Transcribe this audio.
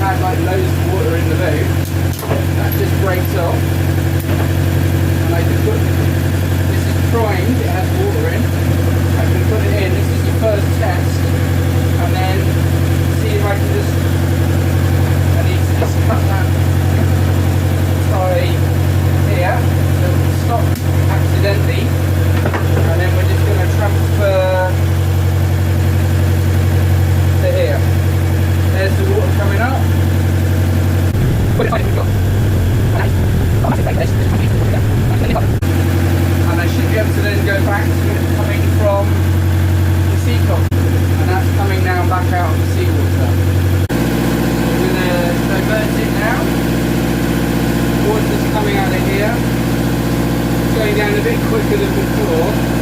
had like loads of water in the boat, that just breaks off. And I can put, this is primed, it has water in. I can put it in, this is the first test. And then see if I can just, I need to just cut that tie here, so it will stop accidentally. And then we're just going to transfer to here. There's the water coming up. And I should be able to then go back to it coming from the sea top. And that's coming now back out of the seawater. I'm going to divert it now. Water's coming out of here. It's going down a bit quicker than before.